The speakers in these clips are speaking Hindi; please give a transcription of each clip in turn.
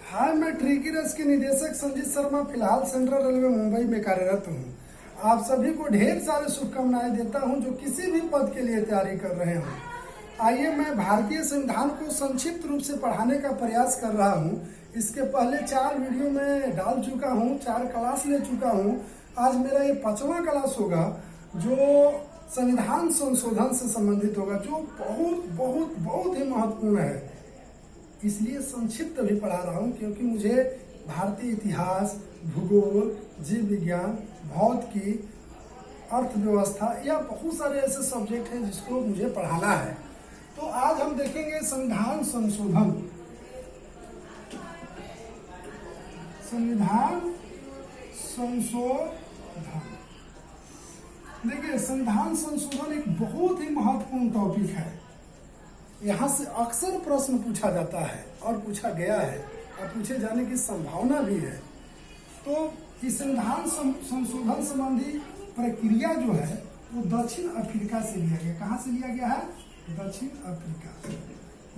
हाय, मैं ट्रिकी रस के निदेशक संजीत शर्मा फिलहाल सेंट्रल रेलवे मुंबई में कार्यरत हूँ। आप सभी को ढेर सारे शुभकामनाएं देता हूँ जो किसी भी पद के लिए तैयारी कर रहे हो। आइए, मैं भारतीय संविधान को संक्षिप्त रूप से पढ़ाने का प्रयास कर रहा हूँ। इसके पहले 4 वीडियो में डाल चुका हूँ, 4 क्लास ले चुका हूँ। आज मेरा ये 5वां क्लास होगा जो संविधान संशोधन से संबंधित होगा, जो बहुत बहुत बहुत ही महत्वपूर्ण है। इसलिए संक्षिप्त भी पढ़ा रहा हूँ क्योंकि मुझे भारतीय इतिहास, भूगोल, जीव विज्ञान, भौतिकी, अर्थव्यवस्था या बहुत सारे ऐसे सब्जेक्ट हैं जिसको मुझे पढ़ाना है। तो आज हम देखेंगे संविधान संशोधन। संविधान संशोधन, देखिए, संविधान संशोधन एक बहुत ही महत्वपूर्ण टॉपिक है। यहाँ से अक्सर प्रश्न पूछा जाता है और पूछा गया है और पूछे जाने की संभावना भी है। तो इस संविधान संशोधन संबंधी प्रक्रिया जो है वो दक्षिण अफ्रीका से लिया गया। कहाँ से लिया गया है? दक्षिण अफ्रीका।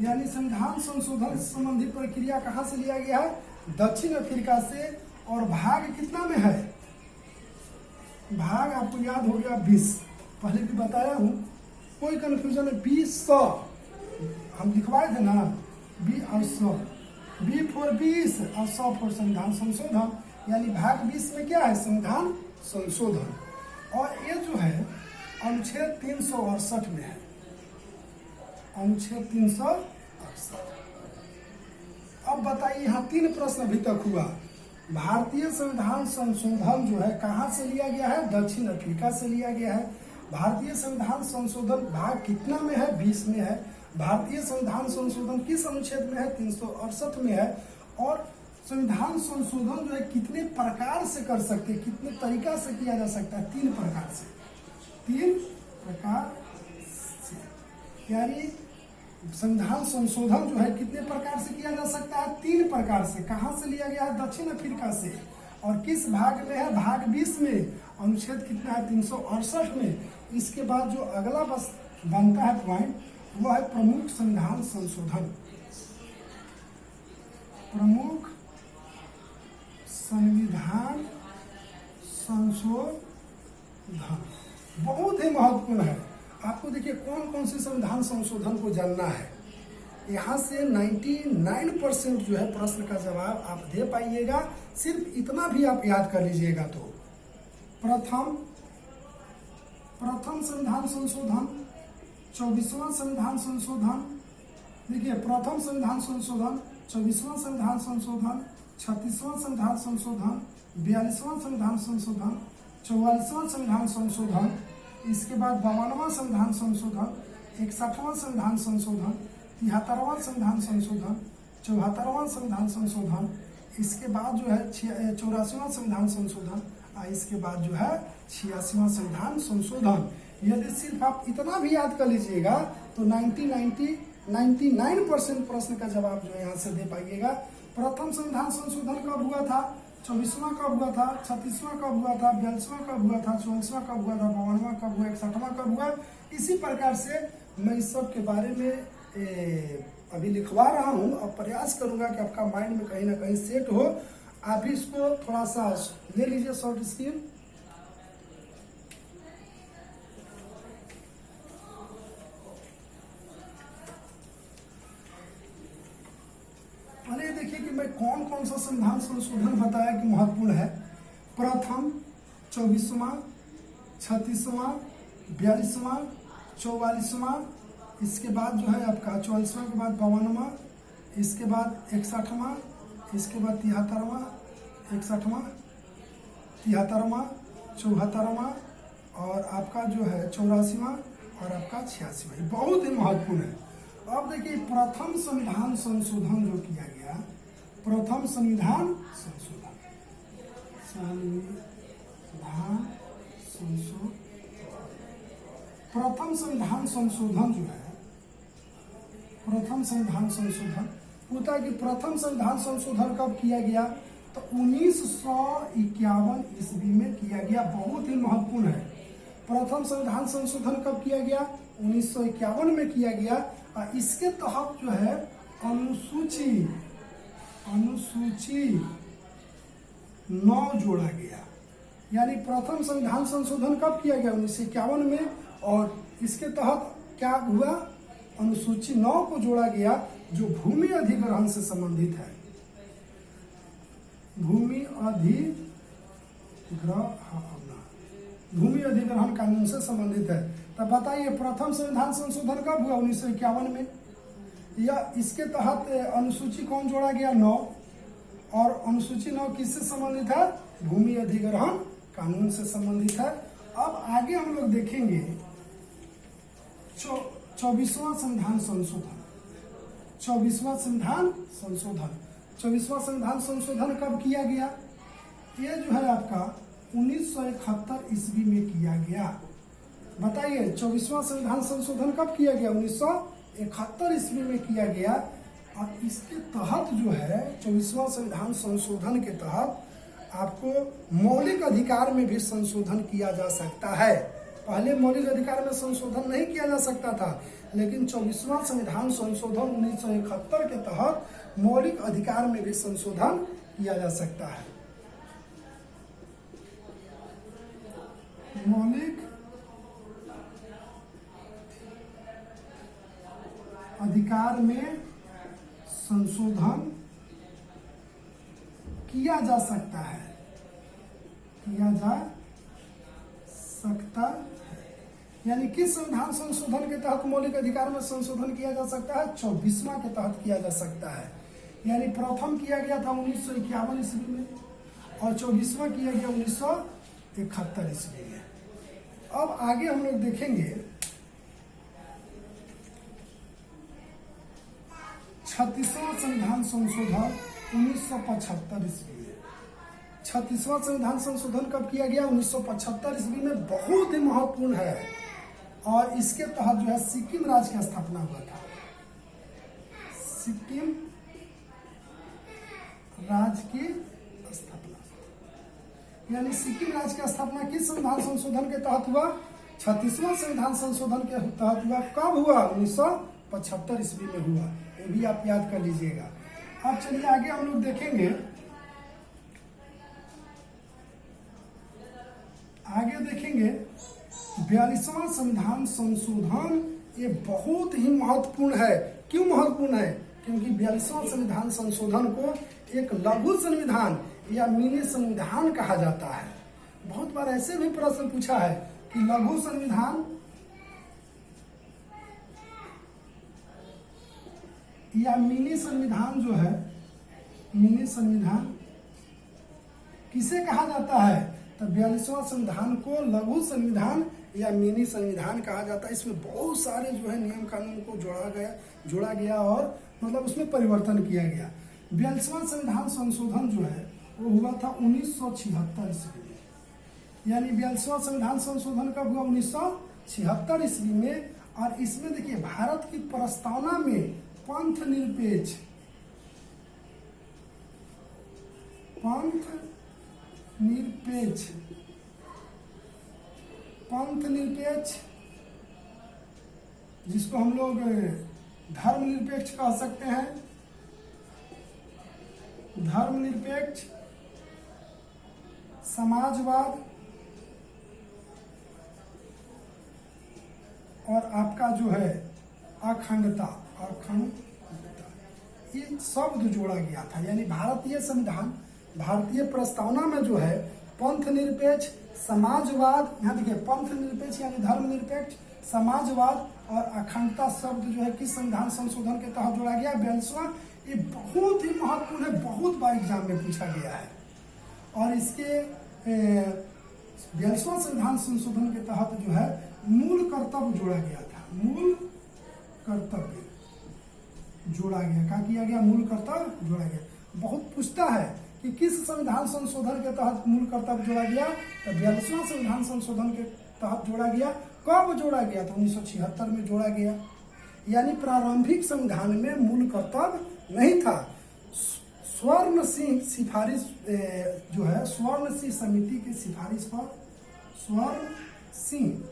यानी संविधान संशोधन संबंधी प्रक्रिया कहाँ से लिया गया है? दक्षिण अफ्रीका से। और भाग कितना में है? भाग आपको याद हो गया 20। पहले भी बताया हूँ, कोई कंफ्यूजन है? 20 हम लिखवाए थे ना, 20 और 100। 20 फॉर 20 और 100 फॉर संविधान संशोधन। यानी भाग 20 में क्या है? संविधान संशोधन। और ये जो है अनुच्छेद 368 में है। अनुच्छेद 368। अब बताइए, यहाँ 3 प्रश्न अभी तक हुआ। भारतीय संविधान संशोधन जो है कहाँ से लिया गया है? दक्षिण अफ्रीका से लिया गया है। भारतीय संविधान संशोधन भाग कितना में है? 20 में है। भारतीय संविधान संशोधन किस अनुच्छेद में है? 368 में है। और संविधान संशोधन जो है कितने प्रकार से कर सकते हैं, कितने तरीका से किया जा सकता है? 3 प्रकार से। 3 प्रकार से, यानी संविधान संशोधन जो है कितने प्रकार से किया जा सकता है? 3 प्रकार से। कहाँ से लिया गया है? दक्षिण अफ्रीका से। और किस भाग में है? भाग 20 में। अनुच्छेद कितना है? 368 में। इसके बाद जो अगला बस बनता है पॉइंट, वो है प्रमुख संविधान संशोधन। प्रमुख संविधान संशोधन बहुत ही महत्वपूर्ण है। आपको देखिए कौन कौन से संविधान संशोधन को जानना है। यहाँ से 99% जो है प्रश्न का जवाब आप दे पाइएगा। सिर्फ इतना भी आप याद कर लीजिएगा तो प्रथम संविधान संशोधन, 24वां संविधान संशोधन। देखिए, प्रथम संविधान संशोधन, 24वां संविधान संशोधन, 36वां संविधान संशोधन, 42वां संविधान संशोधन, 44वां संविधान संशोधन। इसके बाद 52वां संविधान संशोधन, 61वां संविधान संशोधन, 73वां संविधान संशोधन, 74वां संविधान संशोधन। इसके बाद जो है 84वां संविधान संशोधन। इसके बाद जो है 86वां संविधान संशोधन। यदि सिर्फ आप इतना भी याद कर लीजिएगा तो 99% प्रश्न का जवाब जो है यहाँ से दे पाइएगा। प्रथम संविधान संशोधन कब हुआ था? 24वां कब हुआ था? 36वां कब हुआ था? 42वां कब हुआ था? 44वां कब हुआ था? 52वां कब हुआ? 61वां कब हुआ? इसी प्रकार से मैं इस सब के बारे में अभी लिखवा रहा हूँ और प्रयास करूंगा कि आपका माइंड में कहीं ना कहीं सेट हो। आप भी इसको थोड़ा सा ले लीजिए शॉर्ट स्क्रीन। पहले देखिए कि मैं कौन कौन सा संविधान संशोधन बताया कि महत्वपूर्ण है। प्रथम, 24वां, 36वां, 42वां, 44वां। इसके बाद जो है आपका 44वां के बाद 52वां। इसके बाद 61वां। इसके बाद 73वां, 61वां, 73वां, 74वां और आपका जो है 84वां और आपका 86वां। बहुत ही महत्वपूर्ण है। अब देखिए, प्रथम संविधान संशोधन जो किया गया, प्रथम संविधान संशोधन, प्रथम संविधान संशोधन जो है, प्रथम संविधान संशोधन होता है कि प्रथम संविधान संशोधन कब किया गया? तो 1951 ईस्वी में किया गया। बहुत ही महत्वपूर्ण है। प्रथम संविधान संशोधन कब किया गया? 1951 में किया गया। इसके तहत जो है अनुसूची अनुसूची 9 जोड़ा गया। यानी प्रथम संविधान संशोधन कब किया गया? 1951 में। और इसके तहत क्या हुआ? अनुसूची 9 को जोड़ा गया जो भूमि अधिग्रहण से संबंधित है। भूमि अधिग्रहण कानून से संबंधित है। तब बताइए प्रथम संविधान संशोधन कब हुआ? 1951 में। या इसके तहत अनुसूची कौन जोड़ा गया? 9। और अनुसूची 9 किससे संबंधित है? भूमि अधिग्रहण कानून से संबंधित है। अब आगे हम लोग देखेंगे 24वां संविधान संशोधन। 24वां संविधान संशोधन कब किया गया? ये जो है आपका 1971 ईस्वी में किया गया। बताइए 24वां संविधान संशोधन कब किया गया? 1971 ईस्वी में किया गया। और इसके तहत जो है 24वां संविधान संशोधन के तहत आपको मौलिक अधिकार में भी संशोधन किया जा सकता है। पहले मौलिक अधिकार में संशोधन नहीं किया जा सकता था, लेकिन 24वां संविधान संशोधन 1971 के तहत मौलिक अधिकार में भी संशोधन किया जा सकता है। मौलिक अधिकार में संशोधन किया जा सकता है। यानी किस संविधान संशोधन के तहत मौलिक अधिकार में संशोधन किया जा सकता है? 24वां के तहत किया जा सकता है। यानी प्रथम किया गया था 1951 ईस्वी में और 24वां किया गया 1971 ईस्वी में। अब आगे हम लोग देखेंगे 36वां संविधान संशोधन 1975 ईस्वी में। 36वां संविधान संशोधन कब किया गया? 1975 ईस्वी में। बहुत ही महत्वपूर्ण है और इसके तहत जो है सिक्किम राज्य की स्थापना हुआ था। सिक्किम राज्य की स्थापना, यानी सिक्किम राज्य की स्थापना किस संविधान संशोधन के तहत हुआ? 36वां संविधान संशोधन के तहत हुआ। कब हुआ? 1975 ईस्वी में हुआ। ये भी आप याद कर लीजिएगा। अब चलिए आगे हम लोग देखेंगे। आगे देखेंगे 42वां संविधान संशोधन। ये बहुत ही महत्वपूर्ण है। क्यों महत्वपूर्ण है? क्योंकि 42वां संविधान संशोधन को एक लघु संविधान या मिनी संविधान कहा जाता है। बहुत बार ऐसे भी प्रश्न पूछा है कि लघु संविधान या मिनी संविधान जो है, मिनी संविधान किसे कहा जाता है? तो 42वां संविधान को लघु संविधान या मिनी संविधान कहा जाता है। इसमें बहुत सारे जो है नियम कानून को जोड़ा गया और मतलब उसमें परिवर्तन किया गया। 42वां संविधान संशोधन जो है वो हुआ था 1976 ईस्वी में। यानी 42वां संविधान संशोधन कब हुआ? 1976 ईस्वी में। और इसमें देखिए भारत की प्रस्तावना में पंथ निरपेक्ष जिसको हम लोग धर्मनिरपेक्ष कह सकते हैं, धर्मनिरपेक्ष, समाजवाद और आपका जो है अखंडता, ये शब्द जोड़ा गया था। यानी भारतीय संविधान, भारतीय प्रस्तावना में जो है पंथ निरपेक्ष, समाजवाद, यहाँ देखिए पंथ निरपेक्ष यानी धर्मनिरपेक्ष, समाजवाद और अखंडता शब्द जो है किस संविधान संशोधन के तहत जोड़ा गया? 42वां। ये बहुत ही महत्वपूर्ण है, बहुत बार एग्जाम में पूछा गया है। और इसके 42वां संविधान संशोधन के तहत जो है मूल कर्तव्य जोड़ा गया था। मूल कर्तव्य जोड़ा गया। क्या किया गया? मूल कर्तव्य जोड़ा गया। बहुत पूछता है कि किस संविधान संशोधन के तहत मूल कर्तव्य जोड़ा गया? तो 42वां संविधान संशोधन के तहत जोड़ा गया। कब जोड़ा गया? तो 1976 में जोड़ा गया। यानी प्रारंभिक संविधान में मूल कर्तव्य नहीं था। स्वर्ण सिंह सिफारिश जो है, स्वर्ण सिंह समिति की सिफारिश पर, स्वर्ण सिंह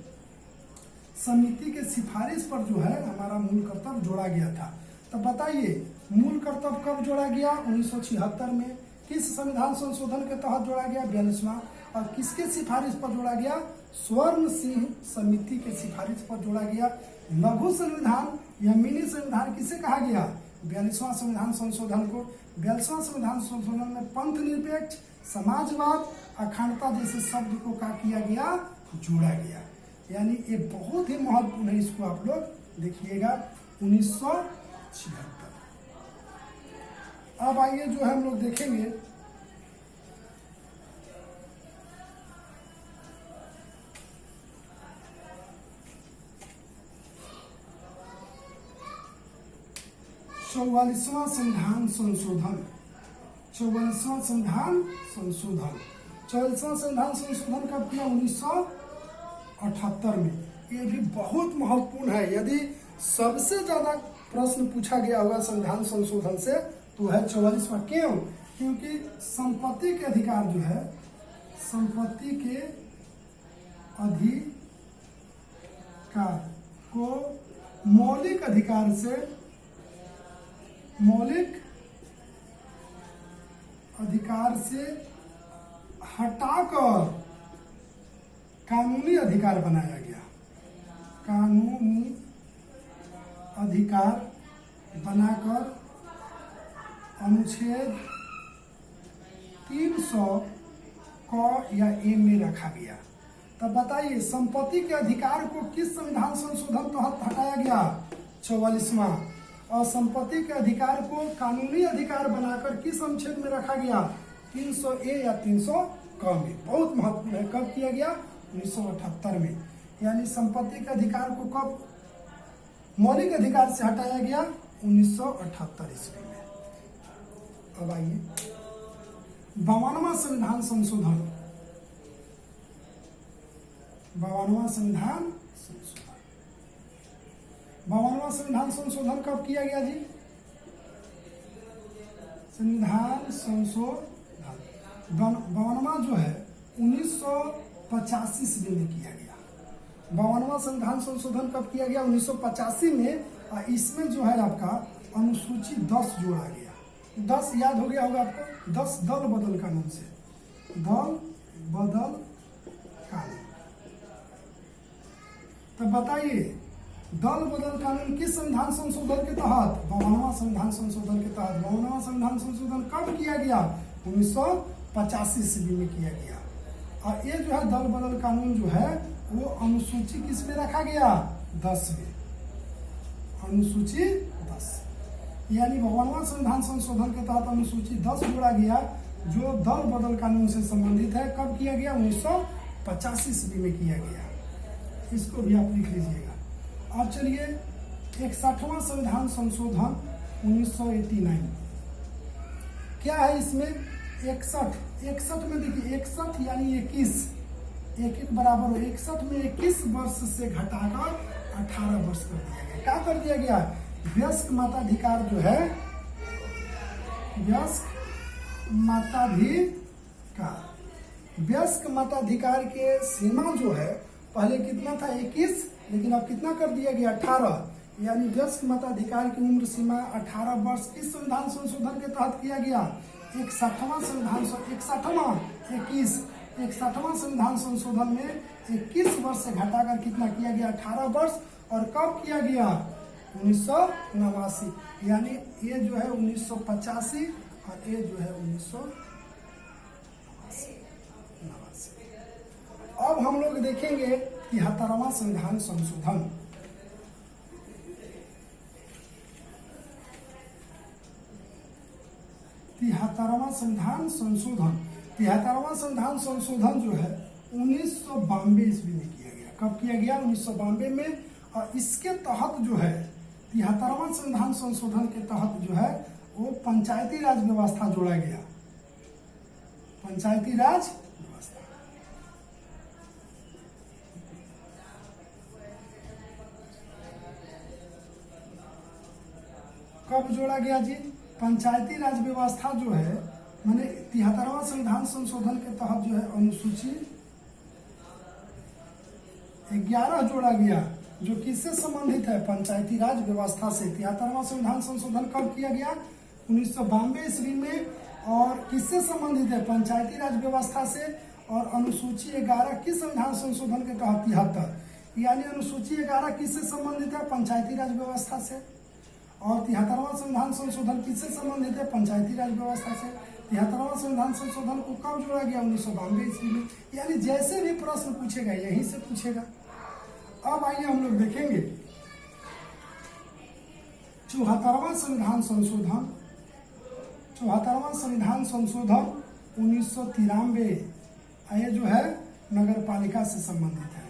समिति के सिफारिश पर जो है हमारा मूल कर्तव्य जोड़ा गया था। तो बताइए मूल कर्तव्य कब जोड़ा गया? 1976 में। किस संविधान संशोधन के तहत जोड़ा गया? 42वां। और किसके सिफारिश पर जोड़ा गया? स्वर्ण सिंह समिति के सिफारिश पर जोड़ा गया। लघु संविधान या मिनी संविधान किसे कहा गया? 42वां संविधान संशोधन को। 42वां संविधान संशोधन में पंथ निरपेक्ष, समाजवाद, अखंडता जैसे शब्द को क्या किया गया? जोड़ा गया। यानी ये बहुत ही महत्वपूर्ण है, इसको आप लोग देखिएगा। 1976। अब आइए जो है हम लोग देखेंगे चौवालीसवां संविधान संशोधन। 44वां संविधान संशोधन। 44वां संविधान संशोधन कब किया? 1978 में। ये भी बहुत महत्वपूर्ण है। यदि सबसे ज्यादा प्रश्न पूछा गया होगा संविधान संशोधन से तो है 44वां। क्यों? क्योंकि संपत्ति के अधिकार जो है, संपत्ति के अधिकार को मौलिक अधिकार से, मौलिक अधिकार से हटाकर कानूनी अधिकार बनाया गया। कानूनी अधिकार बनाकर अनुच्छेद 300 क या ए में रखा गया। तब बताइए संपत्ति के अधिकार को किस संविधान संशोधन तहत हटाया गया? 44वां। और संपत्ति के अधिकार को कानूनी अधिकार बनाकर किस अनुच्छेद में रखा गया? 300 ए या 300 क में। बहुत महत्वपूर्ण है। कब किया गया? 1978 में। यानी संपत्ति के अधिकार को कब मौलिक अधिकार से हटाया गया? 1978 ईस्वी में। अब आइए 52वां संविधान संशोधन। 52वां संविधान संशोधन। 52वां संविधान संशोधन कब किया गया जी? संविधान संशोधन 52वां जो है 1985 ईस्वी में किया गया। 52वां संविधान संशोधन कब किया गया? 1985 में। इसमें जो है आपका अनुसूची 10 जोड़ा गया। 10 याद हो गया होगा आपको? 10 दल बदल कानून से, दल बदल कानून। तो बताइए दल बदल कानून किस संविधान संशोधन के तहत? 52वां संविधान संशोधन के तहत। 52वां संविधान संशोधन कब किया गया? 1985 ईस्वी में किया गया। और ये जो है दल बदल कानून जो है वो अनुसूची किस में रखा गया? 10 में। अनुसूची 10। यानी 52वां संविधान संशोधन के तहत अनुसूची 10 जोड़ा गया जो दल बदल कानून से संबंधित है। कब किया गया? 1985 ईस्वी में किया गया। इसको भी आप लिख लीजिएगा। अब चलिए 61वां संविधान संशोधन 1989। क्या है इसमें? 61 में देखिए 61 यानी 21, 1 बराबर हो 61 में 21 वर्ष से घटाकर 18 वर्ष कर दिया गया। क्या कर दिया गया? वयस्क मताधिकार जो है, वयस्क मताधिकार, वयस्क मताधिकार के सीमा जो है पहले कितना था? 21, लेकिन अब कितना कर दिया गया? 18। यानी वयस्क मताधिकार की उम्र सीमा 18 वर्ष किस संविधान संशोधन के तहत किया गया? 61वां संविधान 61वां संविधान संशोधन में 21 वर्ष से घटाकर कितना किया गया? 18 वर्ष। और कब किया गया? 1989। यानी ये जो है 1985 और ये जो है 1989। अब हम लोग देखेंगे 73वां संविधान संशोधन। 73वां संविधान संशोधन। 73वां संविधान संशोधन जो है 1992 ईस्वी में किया गया। कब किया गया? 1992 में। और इसके तहत जो है 73वां संविधान संशोधन के तहत जो है वो पंचायती राज व्यवस्था जोड़ा गया। पंचायती राज व्यवस्था। कब जोड़ा गया जी? पंचायती राज व्यवस्था जो है माने 73वां संविधान संशोधन के तहत जो है अनुसूची 11 जोड़ा गया। जो किससे संबंधित है, पंचायती राज व्यवस्था से। 73वां संविधान संशोधन कब किया गया, 1992 ईस्वी में। और किससे संबंधित है, पंचायती राज व्यवस्था से। और अनुसूची 11 किस संविधान संशोधन के तहत, 73, यानी अनुसूची 11 किससे संबंधित है, पंचायती राज व्यवस्था से। और 73वां संविधान संशोधन किससे संबंधित है, पंचायती राज व्यवस्था से। 73वां संविधान संशोधन को कब जोड़ा गया, 1992 ईस्वी में। यानी जैसे भी प्रश्न पूछेगा यहीं से पूछेगा। अब आइए हम लोग देखेंगे 74वां संविधान संशोधन। 74वां संविधान संशोधन 1993, ये जो है नगर पालिका से संबंधित है।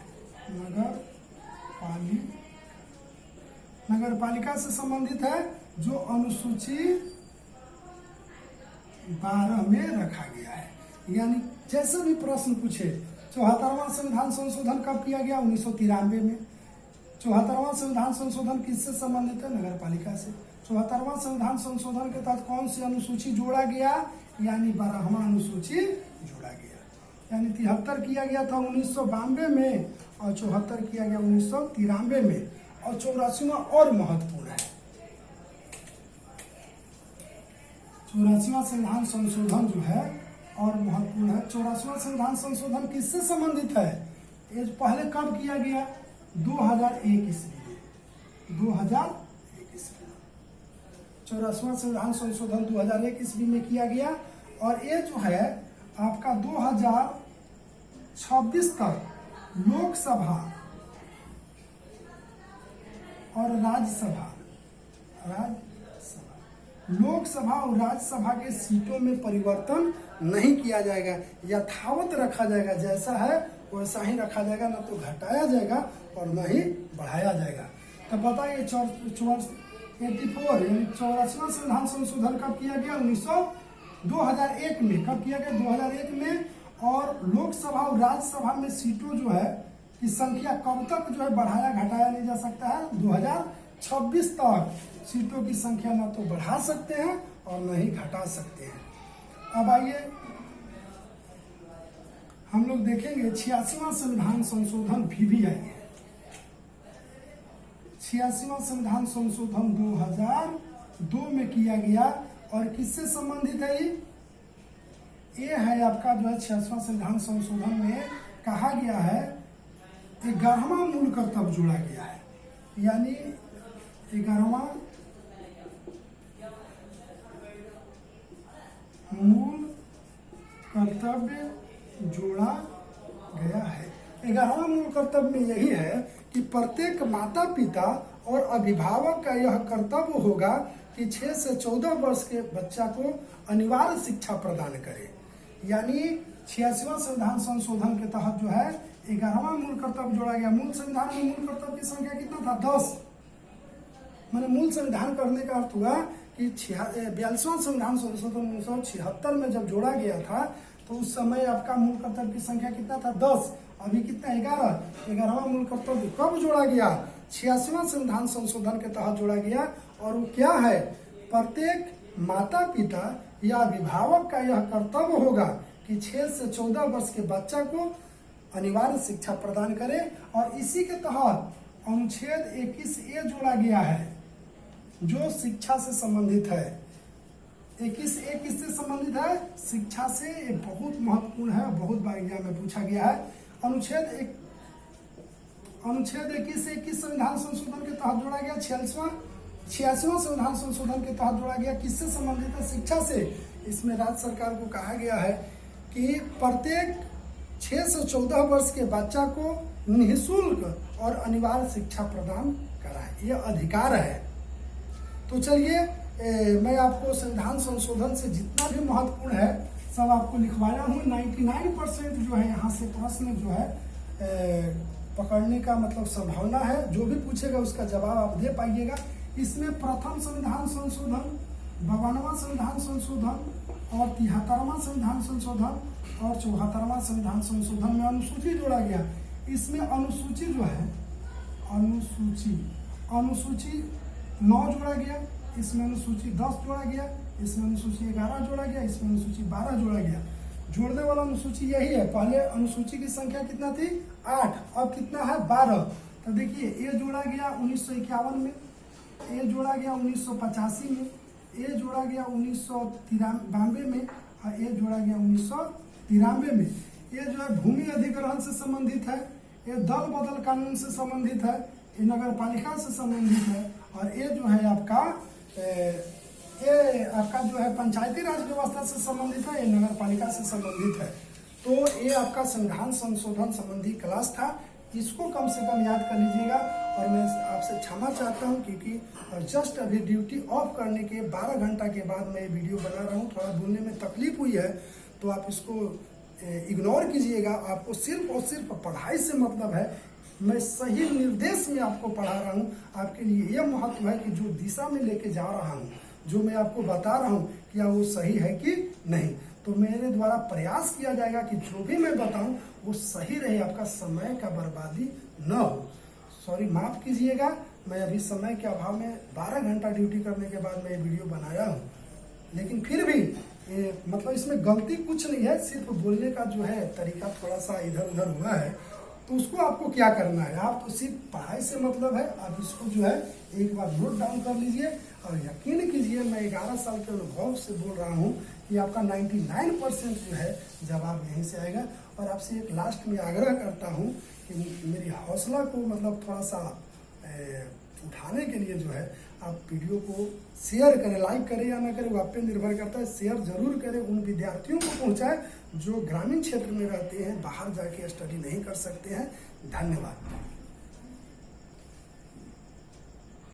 नगर पालिका से संबंधित है, जो अनुसूची 12 में रखा गया है। यानी जैसे भी प्रश्न पूछे, 74वां संविधान संशोधन कब किया गया, 1993 में। 74वां संविधान संशोधन किससे संबंधित है, नगर पालिका से। 74वां संविधान संशोधन के तहत कौन सी अनुसूची जोड़ा गया, यानी 12वां अनुसूची जोड़ा गया। यानी 73 किया गया था 1992 में, और 74 किया गया 1993 में। और 84वां और महत्वपूर्ण है, 84वां संविधान संशोधन जो है और महत्वपूर्ण है। 84वां संविधान संशोधन किससे संबंधित है, ये पहले कब किया गया, 2001 ईस्वी में। 2001 ईस्वी में 84वां संविधान संशोधन 2001 ईस्वी में किया गया। और ये जो है आपका 2026 तक लोकसभा और राज्यसभा, लोकसभा और राज्यसभा के सीटों में परिवर्तन नहीं किया जाएगा, यथावत रखा जाएगा। जैसा है वैसा ही रखा जाएगा, न तो घटाया जाएगा और न ही बढ़ाया जाएगा। तो बताइए 84 यानी 84वां संविधान संशोधन कब किया गया, 2001 में। कब किया गया, 2001 में। और लोकसभा और राज्यसभा में सीटों जो है की संख्या कब तक जो है बढ़ाया घटाया नहीं जा सकता है, 2026 तक सीटों की संख्या न तो बढ़ा सकते हैं और न ही घटा सकते हैं। अब आइए हम लोग देखेंगे 86वां संविधान संशोधन भी आई है। 86वां संविधान संशोधन 2002 में किया गया। और किससे संबंधित है, ये है आपका जो है 86वां संविधान संशोधन में कहा गया है 11वां मूल कर्तव्य जोड़ा गया है। यानी 11वां मूल कर्तव्य जोड़ा गया है। 11वां मूल कर्तव्य में यही है कि प्रत्येक माता पिता और अभिभावक का यह कर्तव्य होगा कि 6 से 14 वर्ष के बच्चा को अनिवार्य शिक्षा प्रदान करे। यानी 86वां संविधान संशोधन के तहत जो है 11वां मूल कर्तव्य जोड़ा गया। मूल संविधान में मूल कर्तव्य की संख्या कितना था, 10। मैंने मूल संविधान करने का अर्थ हुआ कि 42वां संविधान संशोधन 1976 में जब जोड़ा गया था तो उस समय आपका मूल कर्तव्य की संख्या कितना था, 10। अभी कितना, 11। 11वां मूल कर्तव्य कब जोड़ा गया, 86वां संविधान संशोधन के तहत जोड़ा गया। और वो क्या है, प्रत्येक माता पिता या अभिभावक का यह कर्तव्य होगा कि 6 से 14 वर्ष के बच्चा को अनिवार्य शिक्षा प्रदान करे। और इसी के तहत अनुच्छेद 21A जोड़ा गया है जो शिक्षा से संबंधित है। 21A किससे संबंधित है, शिक्षा से। ये बहुत महत्वपूर्ण है, बहुत बार एग्जाम में पूछा गया है। अनुच्छेद 21 संविधान संशोधन के तहत जोड़ा गया। 86वां संविधान संशोधन के तहत जोड़ा गया। किससे संबंधित है, शिक्षा से। इसमें राज्य सरकार को कहा गया है कि प्रत्येक 6 से 14 वर्ष के बच्चा को निःशुल्क और अनिवार्य शिक्षा प्रदान कराए, यह अधिकार है। तो चलिए मैं आपको संविधान संशोधन से जितना भी महत्वपूर्ण है सब आपको लिखवाया हूँ। 99% जो है यहाँ से प्रश्न जो है पकड़ने का मतलब संभावना है। जो भी पूछेगा उसका जवाब आप दे पाइएगा। इसमें प्रथम संविधान संशोधन, 52वां संविधान संशोधन और 73वां संविधान संशोधन और 74वां संविधान संशोधन में अनुसूची जोड़ा गया। इसमें अनुसूची जो है अनुसूची 9 जोड़ा गया, इसमें अनुसूची 10 जोड़ा गया, इसमें अनुसूची 11 जोड़ा गया, इसमें अनुसूची 12 जोड़ा गया। जोड़ने वाला अनुसूची यही है। पहले अनुसूची की संख्या कितना थी, 8, अब कितना है, 12। तो देखिए ए जोड़ा गया 1951 में, ए जोड़ा गया 1985 में, ए जोड़ा गया 1992 में और ए जोड़ा गया 1993 में। ये जो है भूमि अधिग्रहण से संबंधित है, ये दल बदल कानून से संबंधित है, ये नगर पालिका से संबंधित है और ये जो है आपका जो है पंचायती राज व्यवस्था से संबंधित है, ये नगर पालिका से संबंधित है। तो ये आपका संविधान संशोधन संबंधी क्लास था, इसको कम से कम याद कर लीजिएगा। और मैं आपसे क्षमा चाहता हूँ क्योंकि जस्ट अभी ड्यूटी ऑफ करने के 12 घंटा के बाद मैं ये वीडियो बना रहा हूँ, थोड़ा बोलने में तकलीफ हुई है तो आप इसको इग्नोर कीजिएगा। आपको सिर्फ और सिर्फ पढ़ाई से मतलब है, मैं सही निर्देश में आपको पढ़ा रहा हूँ। आपके लिए यह महत्व है कि जो दिशा में लेके जा रहा हूँ, जो मैं आपको बता रहा हूँ क्या वो सही है कि नहीं। तो मेरे द्वारा प्रयास किया जाएगा कि जो भी मैं बताऊं वो सही रहे, आपका समय का बर्बादी न हो। सॉरी, माफ कीजिएगा, मैं अभी समय के अभाव में 12 घंटा ड्यूटी करने के बाद मैं ये वीडियो बनाया हूँ, लेकिन फिर भी मतलब इसमें गलती कुछ नहीं है, सिर्फ बोलने का जो है तरीका थोड़ा सा इधर उधर हुआ है। तो उसको आपको क्या करना है, आप तो सिर्फ पढ़ाई से मतलब है, आप इसको जो है एक बार नोट डाउन कर लीजिए और यकीन कीजिए मैं 11 साल के अनुभव से बोल रहा हूँ कि आपका 99% जो है जवाब यहीं से आएगा। और आपसे एक लास्ट में आग्रह करता हूँ कि मेरी हौसला को मतलब थोड़ा सा उठाने के लिए जो है आप वीडियो को शेयर करें, लाइक करें या ना करें वो आप पे निर्भर करता है। शेयर जरूर करें, उन विद्यार्थियों को पहुंचाएं जो ग्रामीण क्षेत्र में रहते हैं, बाहर जाके स्टडी नहीं कर सकते हैं। धन्यवाद।